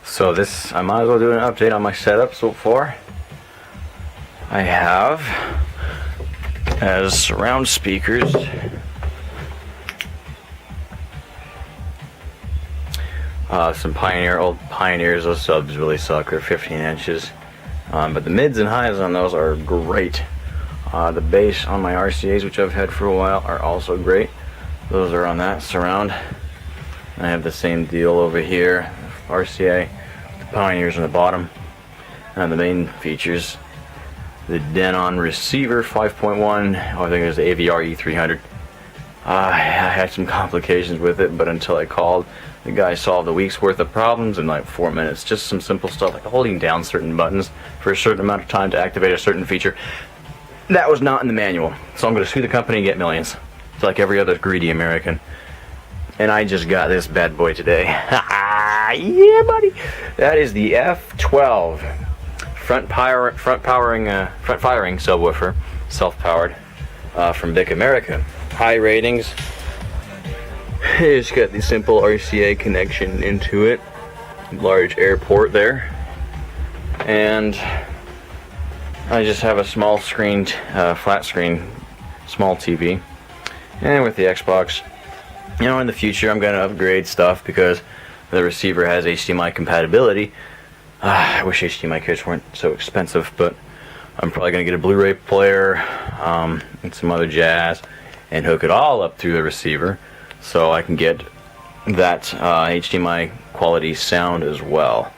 So this, I might as well do an update on my setup so far. I have, as surround speakers, some old Pioneers. Those subs really suck. They're 15 inches. But the mids and highs on those are great. The bass on my RCAs, which I've had for a while, are also great. Those are on that surround. I have the same deal over here. RCA, the Pioneers on the bottom. And the main features, the Denon receiver 5.1. I think it was the AVR-E300. I had some complications with it, but until I called, the guy solved a week's worth of problems in like 4 minutes. Just some simple stuff like holding down certain buttons for a certain amount of time to activate a certain feature. That was not in the manual, so I'm going to sue the company and get millions. It's like every other greedy American. And I just got this bad boy today. Yeah, buddy. That is the F-12 front firing subwoofer, self-powered, from Bic America. High ratings. It's got the simple RCA connection into it. Large airport there. And I just have a small screen, flat screen, small TV. And with the Xbox, you know, in the future I'm going to upgrade stuff because the receiver has HDMI compatibility. I wish HDMI kits weren't so expensive, but I'm probably going to get a Blu-ray player and some other jazz and hook it all up through the receiver so I can get that HDMI quality sound as well.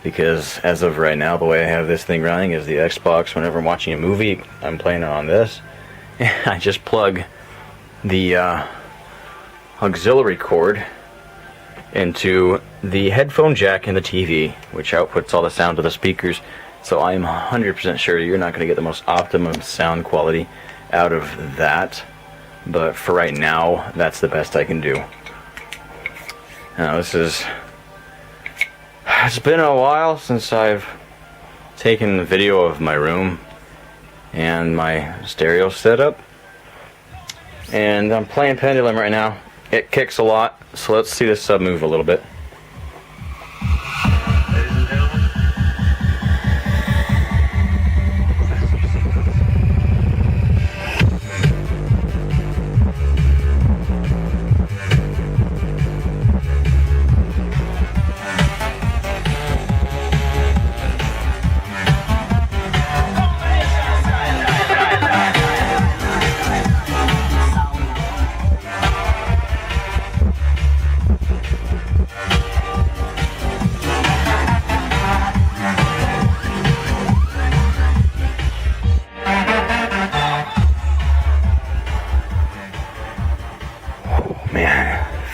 Because as of right now, the way I have this thing running is the Xbox. Whenever I'm watching a movie, I'm playing it on this. I just plug the auxiliary cord into the headphone jack in the TV, which outputs all the sound to the speakers. So I'm 100% sure you're not going to get the most optimum sound quality out of that. But for right now, that's the best I can do. Now it's been a while since I've taken the video of my room and my stereo setup. And I'm playing Pendulum right now. It kicks a lot, so let's see this sub move a little bit.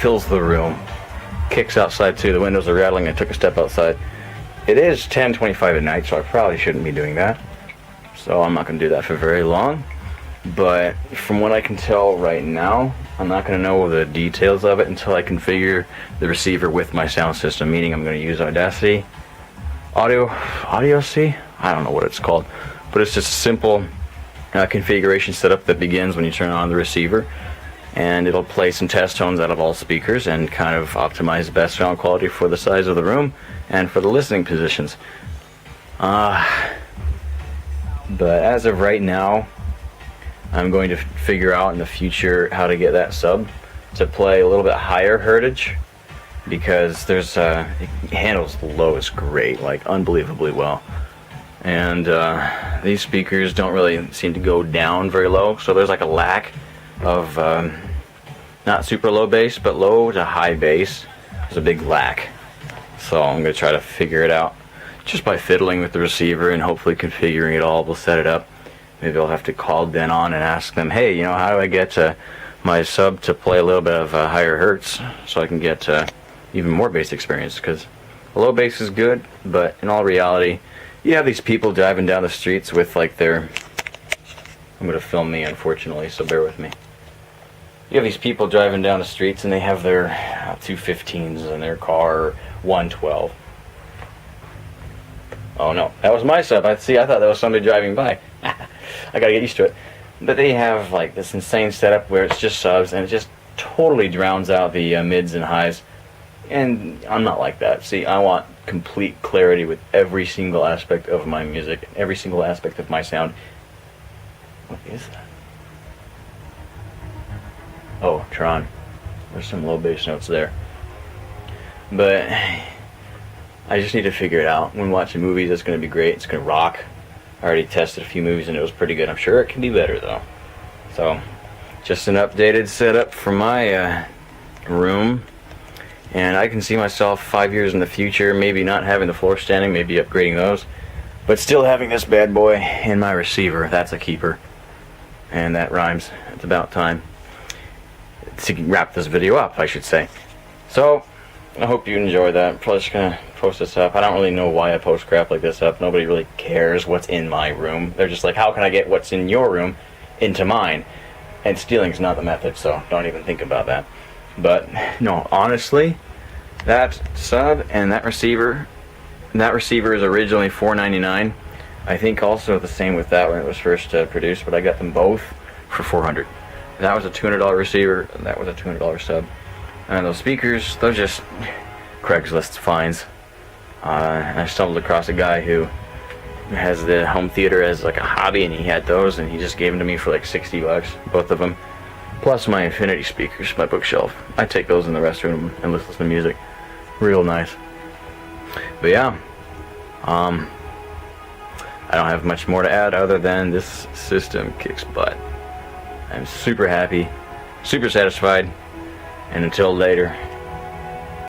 Fills the room. Kicks outside too. The windows are rattling. I took a step outside. It is 10:25 at night, so I probably shouldn't be doing that. So I'm not going to do that for very long. But from what I can tell right now, I'm not going to know the details of it until I configure the receiver with my sound system. Meaning I'm going to use Audacity, Audio C. I don't know what it's called, but it's just a simple configuration setup that begins when you turn on the receiver. And it'll play some test tones out of all speakers and kind of optimize the best sound quality for the size of the room and for the listening positions. But as of right now, I'm going to figure out in the future how to get that sub to play a little bit higher hertage, because there's it handles the lowest great, like unbelievably well. And these speakers don't really seem to go down very low, so there's like a lack of not super low bass, but low to high bass. There's a big lack. So I'm going to try to figure it out just by fiddling with the receiver and hopefully configuring it all. We'll set it up. Maybe I'll have to call Denon and ask them, hey, you know, how do I get my sub to play a little bit of higher hertz so I can get even more bass experience? Because low bass is good, but in all reality, you have these people driving down the streets with like their... I'm going to film me, unfortunately, so bear with me. You have these people driving down the streets and they have their 215s in their car, or 112. Oh no, that was my sub. I thought that was somebody driving by. I gotta get used to it. But they have like this insane setup where it's just subs and it just totally drowns out the mids and highs. And I'm not like that. See, I want complete clarity with every single aspect of my music, every single aspect of my sound. What is that? Oh, Tron. There's some low bass notes there. But I just need to figure it out. When watching movies, it's going to be great. It's going to rock. I already tested a few movies and it was pretty good. I'm sure it can be better though. So, just an updated setup for my room. And I can see myself 5 years in the future, maybe not having the floor standing, maybe upgrading those, but still having this bad boy in my receiver. That's a keeper. And that rhymes. It's about time to wrap this video up, I should say. So, I hope you enjoy that. I'm probably just gonna post this up. I don't really know why I post crap like this up. Nobody really cares what's in my room. They're just like, how can I get what's in your room into mine? And stealing's not the method, so don't even think about that. But no, honestly, that sub and that receiver is originally $499. I think also the same with that when it was first produced, but I got them both for $400. That was a $200 receiver, and that was a $200 sub. And those speakers, those just Craigslist finds. I stumbled across a guy who has the home theater as like a hobby, and he had those, and he just gave them to me for like 60 bucks, both of them. Plus my infinity speakers, my bookshelf. I take those in the restroom and listen to music. Real nice. But yeah, I don't have much more to add other than this system kicks butt. I'm super happy, super satisfied, and until later,